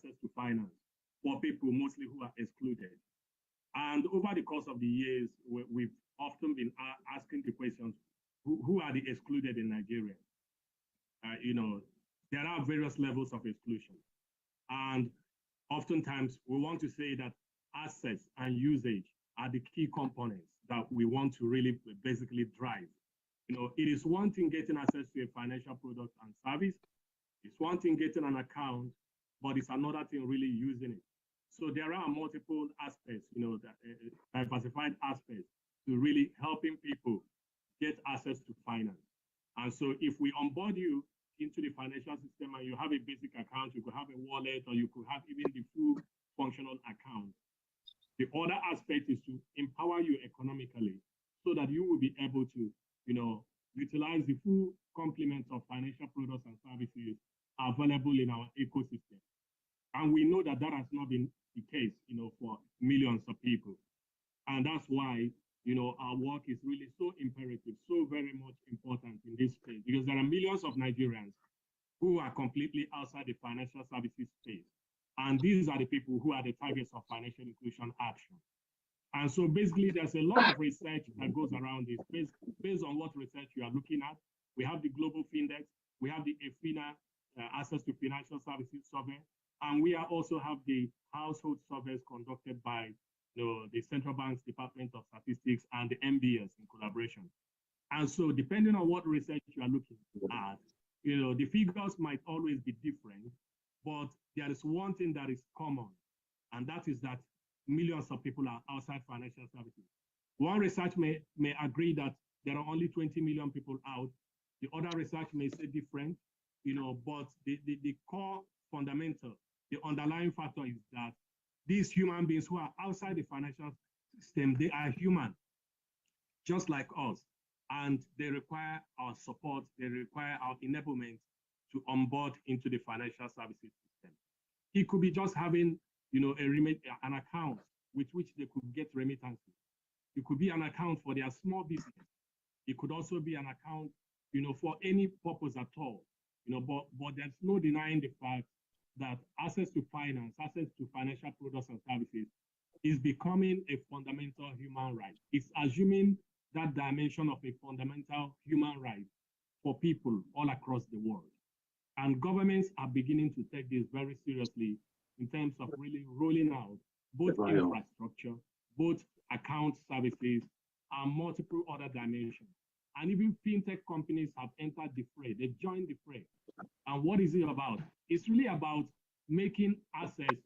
access to finance for people mostly who are excluded. And over the course of the years, we've often been asking the questions, who are the excluded in Nigeria? There are various levels of exclusion. And oftentimes we want to say that access and usage are the key components that we want to really basically drive. It is one thing getting access to a financial product and service. It's one thing getting an account, but it's another thing really using it. So there are multiple aspects, diversified aspects to really helping people get access to finance. And so if we onboard you into the financial system and you have a basic account, you could have a wallet, or you could have even the full functional account. The other aspect is to empower you economically so that you will be able to, utilize the full complement of financial products and services available in our ecosystem. And we know that that has not been the case, for millions of people. And that's why, our work is really so imperative, so very much important in this space, because there are millions of Nigerians who are completely outside the financial services space. And these are the people who are the targets of financial inclusion action. And so basically, there's a lot of research that goes around this. Based on what research you are looking at, we have the Global Findex, we have the EFINA Access to Financial Services Survey, and we also have the household surveys conducted by the Central Bank's Department of Statistics and the MBS in collaboration. And so depending on what research you are looking at, the figures might always be different, but there is one thing that is common, and that is that millions of people are outside financial services. One research may agree that there are only 20 million people out. The other research may say different, but the core fundamental, the underlying factor is that these human beings who are outside the financial system, they are human, just like us. And they require our support, they require our enablement to onboard into the financial services system. It could be just having, an account with which they could get remittances. It could be an account for their small business. It could also be an account, for any purpose at all. But there's no denying the fact that access to finance, access to financial products and services is becoming a fundamental human right. It's assuming that dimension of a fundamental human right for people all across the world. And governments are beginning to take this very seriously in terms of really rolling out both infrastructure, both account services, and multiple other dimensions. And even fintech companies have entered the fray. They've joined the fray. And what is it about? It's really about making access,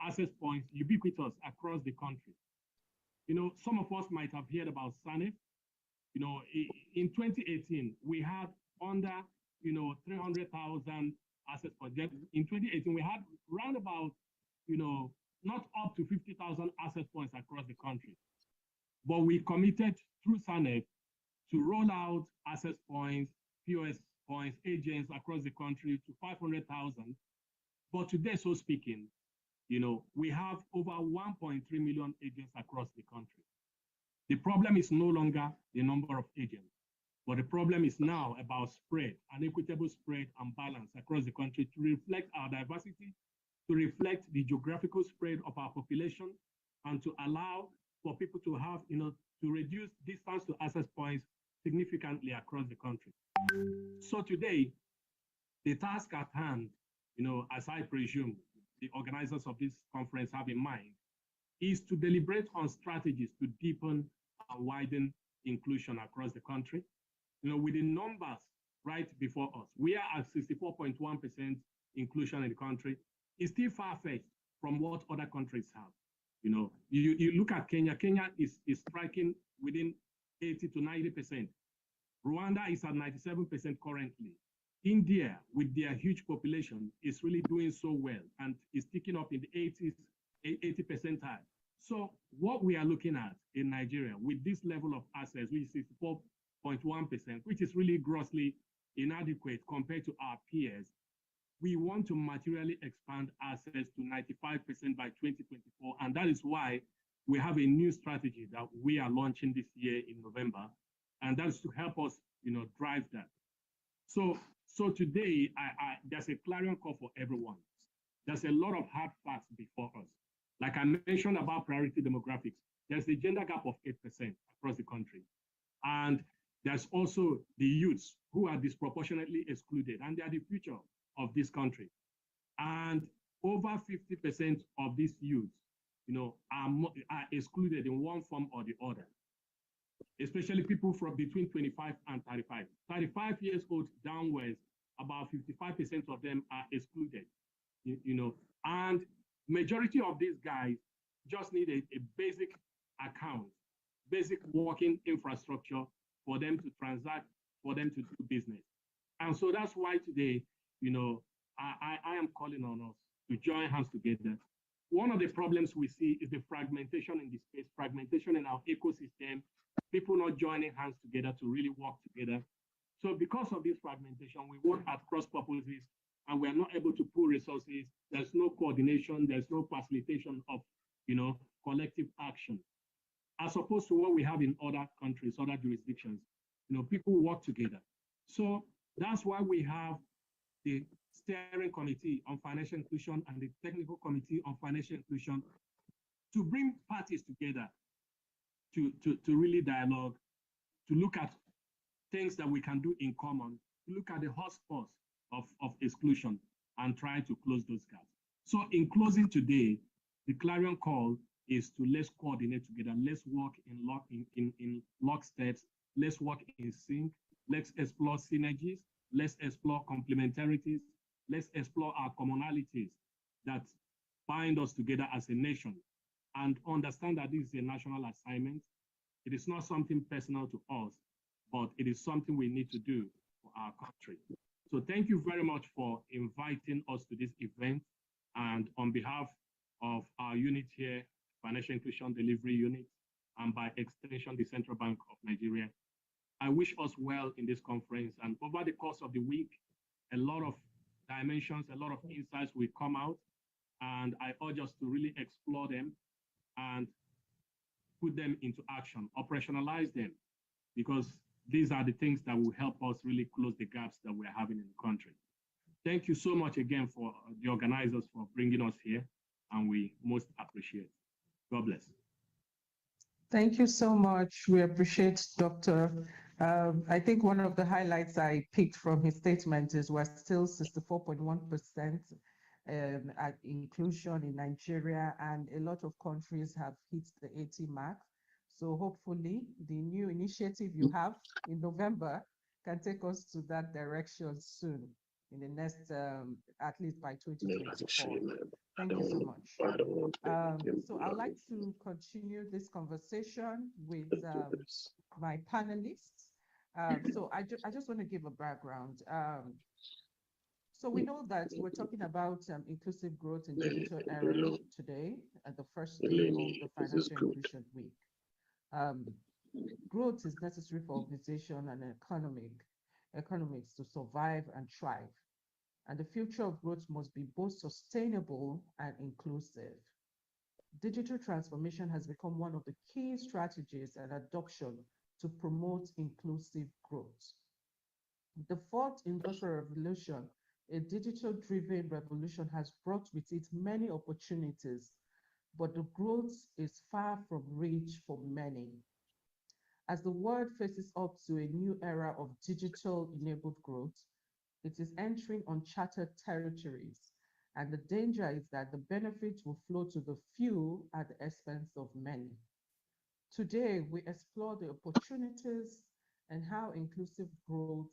access points ubiquitous across the country. Some of us might have heard about SANEF. In 2018, we had under, 300,000 access points. In 2018, we had around about, not up to 50,000 access points across the country. But we committed through SANEF to roll out access points, POS points, agents across the country to 500,000. But today, so speaking, we have over 1.3 million agents across the country. The problem is no longer the number of agents, but the problem is now about spread, an equitable spread and balance across the country to reflect our diversity, to reflect the geographical spread of our population, and to allow for people to have, to reduce distance to access points significantly across the country. So today, the task at hand, as I presume the organizers of this conference have in mind, is to deliberate on strategies to deepen and widen inclusion across the country. With the numbers right before us, we are at 64.1% inclusion in the country. It's still far-fetched from what other countries have. You look at Kenya. Kenya is striking within 80 to 90%. Rwanda is at 97% currently. India, with their huge population, is really doing so well and is ticking up in the 80 percentile. So what we are looking at in Nigeria with this level of access, which is 64.1%, which is really grossly inadequate compared to our peers, we want to materially expand access to 95% by 2024. And that is why we have a new strategy that we are launching this year in November. And that's to help us, drive that. So today, there's a clarion call for everyone. there's a lot of hard facts before us. Like I mentioned about priority demographics, there's a gender gap of 8% across the country. And there's also the youths who are disproportionately excluded, and they are the future of this country. And over 50% of these youths, are excluded in one form or the other, especially people from between 25 and 35. 35 years old downwards, about 55% of them are excluded, and majority of these guys just need a basic account, basic working infrastructure for them to transact, for them to do business. And so that's why today, I am calling on us to join hands together. One of the problems we see is the fragmentation in the space, fragmentation in our ecosystem, people not joining hands together to really work together. So because of this fragmentation, we work at cross purposes and we're not able to pool resources. There's no coordination, there's no facilitation of, collective action, as opposed to what we have in other countries, other jurisdictions. People work together. So that's why we have the steering committee on financial inclusion and the technical committee on financial inclusion to bring parties together to really dialogue, to look at things that we can do in common, to look at the hotspots of exclusion and try to close those gaps. So in closing today, the clarion call is to let's coordinate together, let's work in locksteps, let's work in sync, let's explore synergies, let's explore complementarities, let's explore our commonalities that bind us together as a nation, and understand that this is a national assignment. It is not something personal to us, but it is something we need to do for our country. So thank you very much for inviting us to this event. And on behalf of our unit here, Financial Inclusion Delivery Unit, and by extension, the Central Bank of Nigeria, I wish us well in this conference. And over the course of the week, a lot of dimensions, a lot of insights will come out. And I urge us to really explore them and put them into action, operationalize them, because these are the things that will help us really close the gaps that we're having in the country. Thank you so much again for the organizers for bringing us here, and we most appreciate it. God bless. Thank you so much. We appreciate Dr. I think one of the highlights I picked from his statement is we're still 64.1% at inclusion in Nigeria, and a lot of countries have hit the 80 mark. So hopefully the new initiative you have in November can take us to that direction soon, in the next, at least by 2024. Thank you so much. So I'd like to continue this conversation with my panelists. So I just want to give a background. So we know that we're talking about inclusive growth in digital era today at the first day of the Financial Inclusion Week. Growth is necessary for organization and economics to survive and thrive. And the future of growth must be both sustainable and inclusive. Digital transformation has become one of the key strategies and adoption to promote inclusive growth. The fourth industrial revolution, a digital-driven revolution, has brought with it many opportunities, but the growth is far from reach for many. As the world faces up to a new era of digital-enabled growth, it is entering uncharted territories, and the danger is that the benefits will flow to the few at the expense of many. Today, we explore the opportunities and how inclusive growth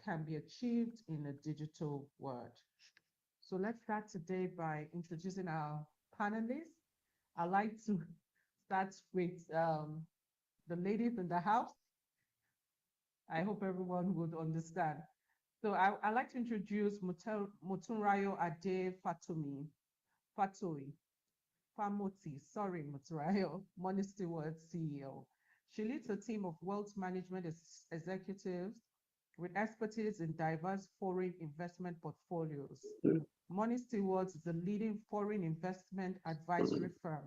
can be achieved in a digital world. So let's start today by introducing our panelists. I'd like to start with the ladies in the house. I hope everyone would understand. So I'd like to introduce Motunrayo Ade Famoti, Motunrayo, Money Steward CEO. She leads a team of wealth management executives with expertise in diverse foreign investment portfolios. Money Stewards is a leading foreign investment advisory firm,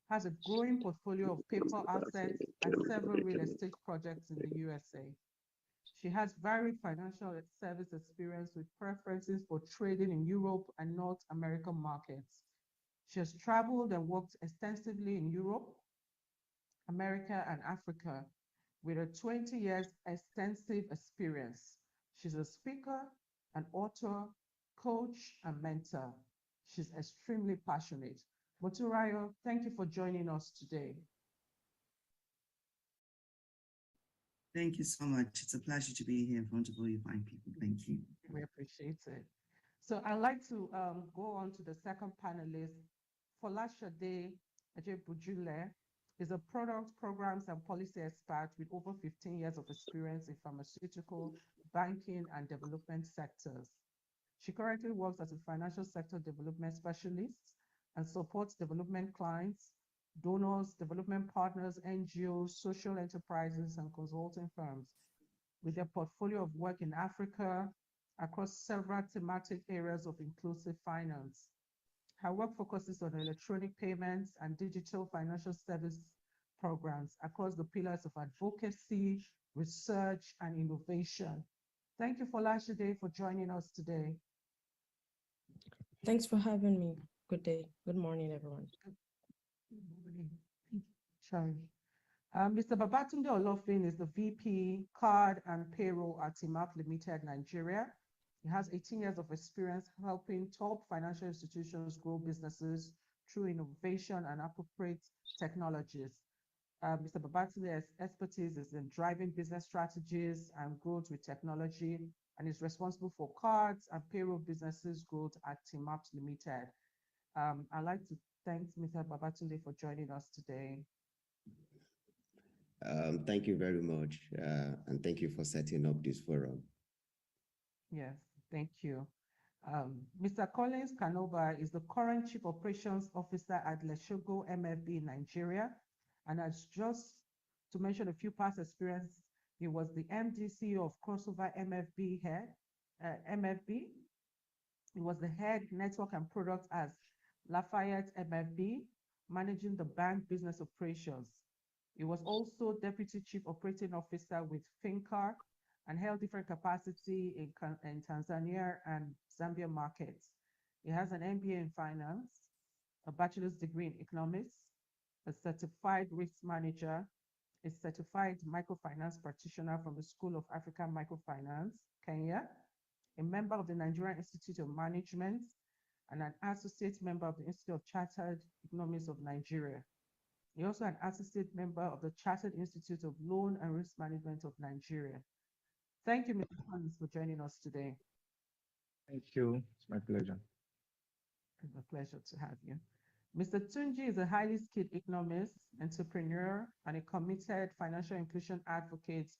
has a growing portfolio of paper assets and several real estate projects in the USA. She has varied financial service experience with preferences for trading in Europe and North American markets. She has traveled and worked extensively in Europe, America, and Africa with a 20 years extensive experience. She's a speaker, an author, coach, and mentor. She's extremely passionate. Moturayo, thank you for joining us today. Thank you so much. It's a pleasure to be here in front of all you fine people. Thank you. We appreciate it. So I'd like to go on to the second panelist. Folashade Ajebujule is a product, programs, and policy expert with over 15 years of experience in pharmaceutical, banking, and development sectors. She currently works as a financial sector development specialist and supports development clients, donors, development partners, NGOs, social enterprises, and consulting firms with their portfolio of work in Africa across several thematic areas of inclusive finance. Her work focuses on electronic payments and digital financial service programs across the pillars of advocacy, research, and innovation. Thank you, Folashade, for joining us today. Thanks for having me. Good day. Good morning, everyone. Good morning. Sorry. Mr. Babatunde Olofin is the VP Card and Payroll at Timap Limited, Nigeria. He has 18 years of experience helping top financial institutions grow businesses through innovation and appropriate technologies. Mr. Babatunde's expertise is in driving business strategies and growth with technology, and is responsible for cards and payroll businesses growth at Timap Limited. I'd like to thank Mr. Babatunde for joining us today. Thank you very much, and thank you for setting up this forum. Yes, thank you. Mr. Collins Kanoba is the current Chief Operations Officer at Leshogo MFB in Nigeria, and as just to mention a few past experience, he was the MD CEO of Crossover MFB head, MFB. He was the head network and product as Lafayette MFB, managing the bank business operations. He was also Deputy Chief Operating Officer with Fincar and held different capacity in Tanzania and Zambia markets. He has an MBA in finance, a bachelor's degree in economics, a certified risk manager, a certified microfinance practitioner from the School of African Microfinance, Kenya, a member of the Nigerian Institute of Management, and an associate member of the Institute of Chartered Economists of Nigeria. He also an associate member of the Chartered Institute of Loan and Risk Management of Nigeria. Thank you, Mr. Collins, for joining us today. Thank you. It's my pleasure. It's a pleasure to have you. Mr. Tunji is a highly skilled economist, entrepreneur, and a committed financial inclusion advocate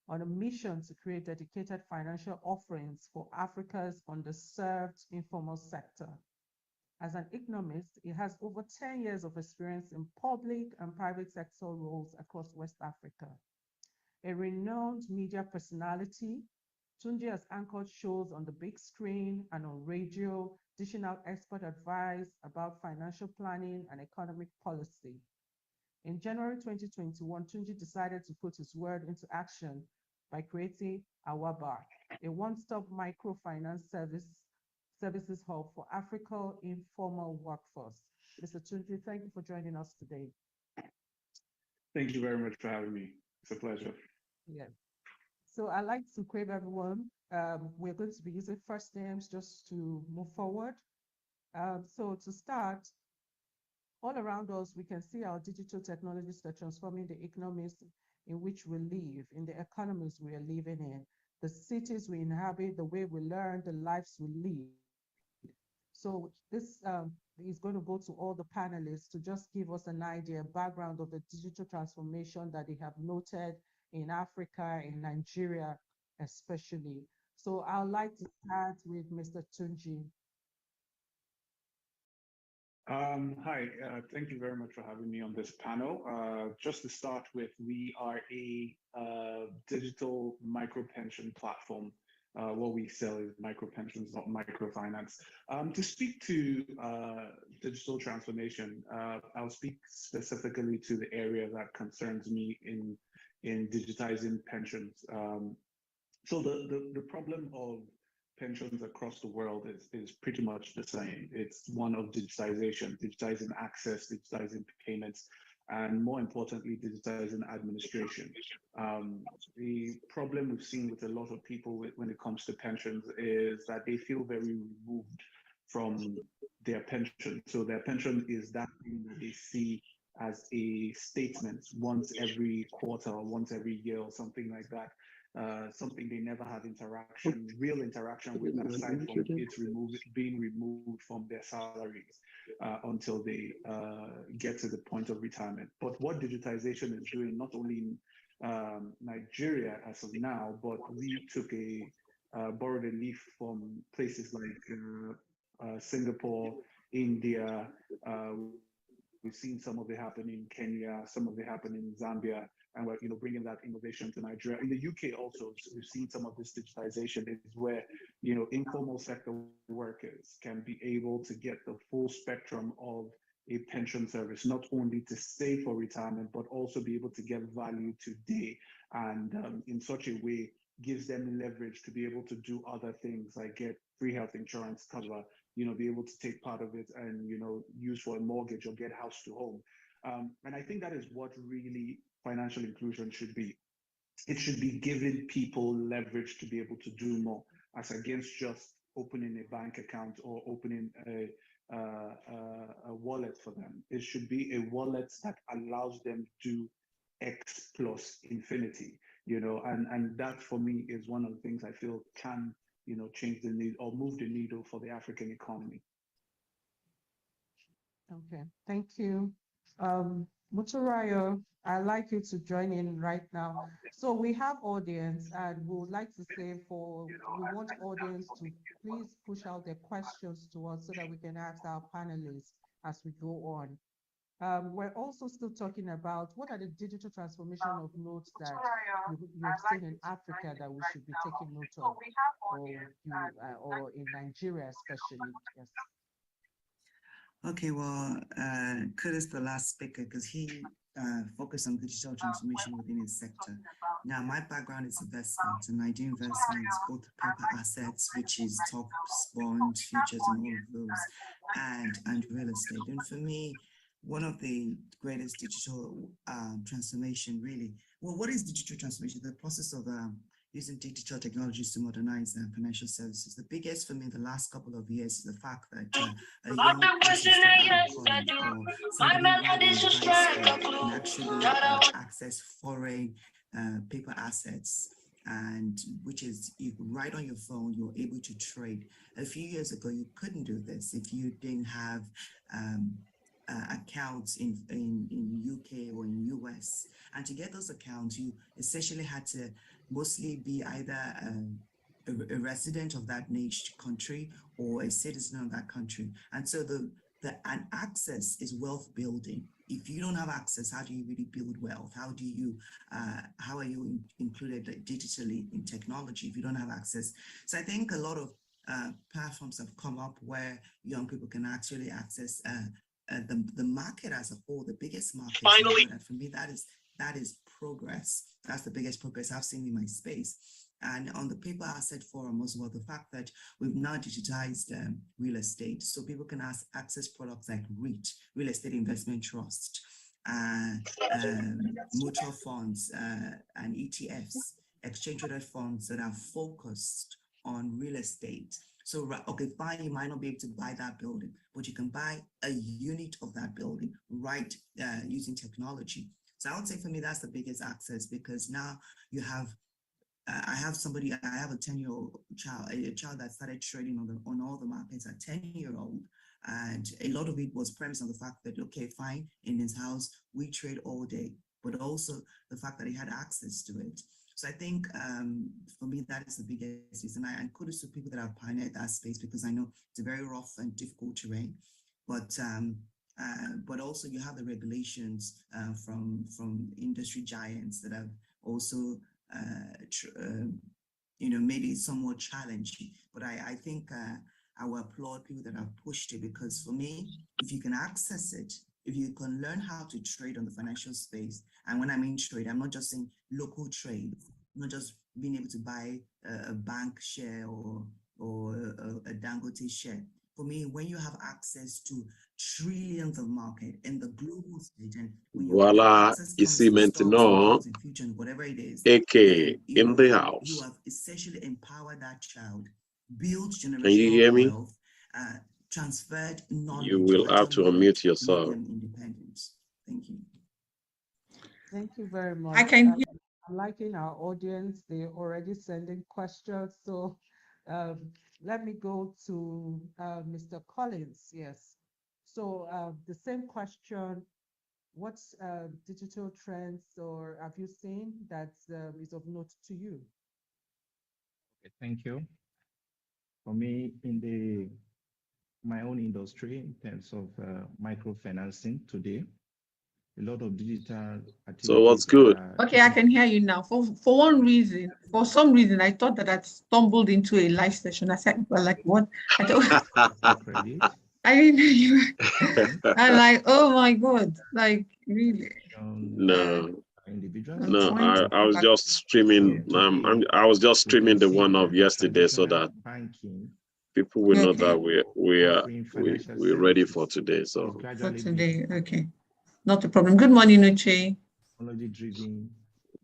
on a mission to create dedicated financial offerings for Africa's underserved informal sector. As an economist, he has over 10 years of experience in public and private sector roles across West Africa. A renowned media personality, Tunji has anchored shows on the big screen and on radio, dishing out expert advice about financial planning and economic policy. In January 2021, Tunji decided to put his word into action by creating Awaba, a one-stop microfinance services hub for African informal workforce. Mr. Tunji, thank you for joining us today. Thank you very much for having me. It's a pleasure. Yes. So I'd like to crave everyone. We're going to be using first names just to move forward. So to start, all around us, we can see our digital technologies are transforming the economies in which we live, in the economies we are living in, the cities we inhabit, the way we learn, the lives we live. So this is going to go to all the panelists to just give us an idea, background of the digital transformation that they have noted in Africa, in Nigeria, especially. So I'd like to start with Mr. Tunji. Hi, thank you very much for having me on this panel. Just to start with, we are a digital micro pension platform. What we sell is micro pensions, not microfinance. To speak to digital transformation, I'll speak specifically to the area that concerns me in digitizing pensions. So the problem of pensions across the world is pretty much the same. It's one of digitization, digitizing access, digitizing payments, and more importantly, digitizing administration. The problem we've seen with a lot of people when it comes to pensions is that they feel very removed from their pension. So their pension is that thing that they see as a statement once every quarter or once every year or something like that. Something they never have real interaction with, aside from being removed from their salaries until they get to the point of retirement. But what digitization is doing, not only in Nigeria as of now, but we borrowed a leaf from places like Singapore, India. We've seen some of it happen in Kenya, some of it happen in Zambia, and we're bringing that innovation to Nigeria. In the UK also, we've seen some of this digitization is where informal sector workers can be able to get the full spectrum of a pension service, not only to save for retirement, but also be able to get value today, and in such a way gives them leverage to be able to do other things like get free health insurance cover, be able to take part of it and, use for a mortgage or get house to home. And I think that is what really financial inclusion should be. It should be giving people leverage to be able to do more, as against just opening a bank account or opening a wallet for them. It should be a wallet that allows them to do X plus infinity, and that for me is one of the things I feel can change the need or move the needle for the African economy. Okay, thank you. Muturayo, I'd like you to join in right now. So we have audience, and we would like to say we want audience to please push out their questions to us so that we can ask our panelists as we go on. We're also still talking about what are the digital transformation of notes that you've seen in Africa that we should be taking note of, or in Nigeria especially. Yes. Okay, well, Curtis, the last speaker, because he focused on digital transformation within his sector. Now, my background is investment, and I do investments, both paper assets, which is stocks, bonds, futures, and all of those, and real estate. And for me, one of the greatest digital transformation, really, well, what is digital transformation? The process of using digital technologies to modernize financial services. The biggest for me in the last couple of years is the fact that a young person can actually access foreign paper assets, and which is right on your phone, you're able to trade. A few years ago, you couldn't do this if you didn't have accounts in UK or in US. And to get those accounts, you essentially had to mostly be either a resident of that niche country or a citizen of that country. And so and access is wealth building. If you don't have access, how do you really build wealth? How are you included digitally in technology if you don't have access? So I think a lot of platforms have come up where young people can actually access the market as a whole, the biggest market. Finally, for me, that is progress. That's the biggest progress I've seen in my space. And on the paper asset forum as well, the fact that we've now digitized real estate, so people can access products like REIT, Real Estate Investment Trust, mutual funds, and ETFs, exchange-traded funds that are focused on real estate. So, okay, fine, you might not be able to buy that building, but you can buy a unit of that building, right, using technology. So I would say for me, that's the biggest access, because now you have, I have a 10-year-old child, a child that started trading on all the markets at 10-year-old. And a lot of it was premised on the fact that, okay, fine, in his house, we trade all day, but also the fact that he had access to it. So I think for me, that is the biggest reason. And kudos to people that have pioneered that space, because I know it's a very rough and difficult terrain. But also you have the regulations from industry giants that have also, maybe somewhat challenging. But I think I will applaud people that have pushed it, because for me, if you can access it, if you can learn how to trade on the financial space, and when I mean trade, I'm not just saying local trade, not just being able to buy a bank share or a Dangote share. For me, when you have access to trillions of market in the global stage, and when your Voila, access comes ici to stocks and maintenant, bonds and futures, whatever it is, AK you in the you house. have essentially empowered that child, built Can you hear generational me? wealth, transferred knowledge You will at have a to young unmute age to make yourself. them independent. Thank you. Thank you very much. I can hear. I'm liking our audience. They're already sending questions. So let me go to Mr. Collins. Yes. So the same question, what's digital trends or have you seen that is of note to you? Okay, thank you. For me, in my own industry, in terms of microfinancing today, a lot of digital activities. So what's good? Okay, I can hear you now. For some reason, I thought that I stumbled into a live session. I said, well, like what? I thought Credit. I didn't know you. I'm like, oh my God, like really? No. Individuals. No, trying to I was back- just streaming. I was just streaming the one of yesterday so that banking people will know Okay. that we're ready for services today. is So For gradually today, okay. Not a problem. Good morning, Uche. technology-driven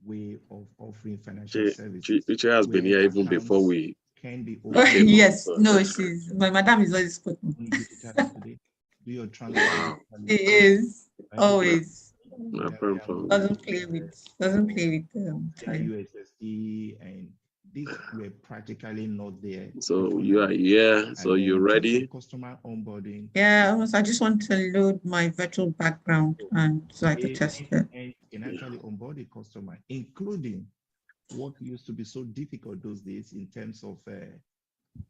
way of offering financial services. Uche has been here even before accounts we can be we came opened up. Yes, So, no, she's my madam is always spoken. only digitally today. Do your transfer wow. She digitally. is always No problem. doesn't play with time. USSD, and these were practically not there. So before you now. are here. So And you in terms of ready? customer onboarding. Yeah, I just want to load my virtual background and so I could test it. And can actually onboard a customer, including what used to be so difficult those days in terms of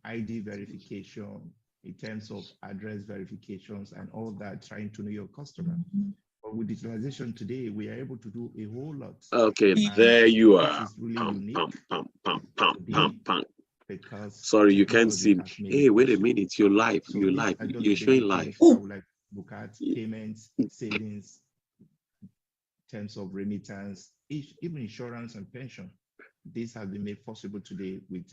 ID verification, in terms of address verifications and all that, trying to know your customer. But with digitalization today, we are able to do a whole lot. Okay, Yeah. there you This are. is really Pam, unique pam, pam, pam, pam, pam, pam. because Sorry, you can't technology see. has made Hey, it wait a possible. minute. You're live. So You're these live. are just You're the showing main live. things I would like to look at: payments, savings, in terms of remittance, even insurance and pension. These have been made possible today with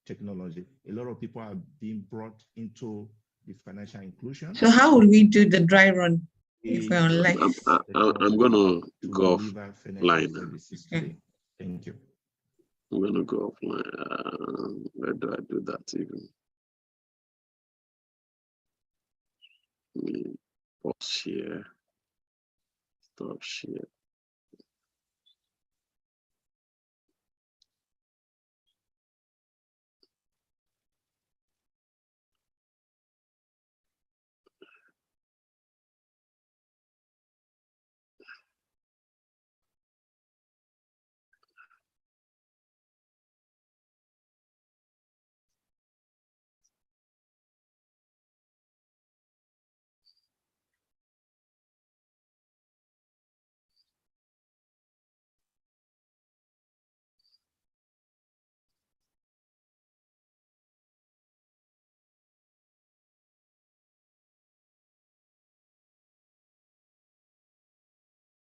technology. A lot of people are being brought into the financial inclusion. So how will we do the dry run if we're on live? I'm gonna go deliver financial offline. services Okay. today. Thank you. I'm gonna go offline. Where do I do that even? Let me pause share. Stop share.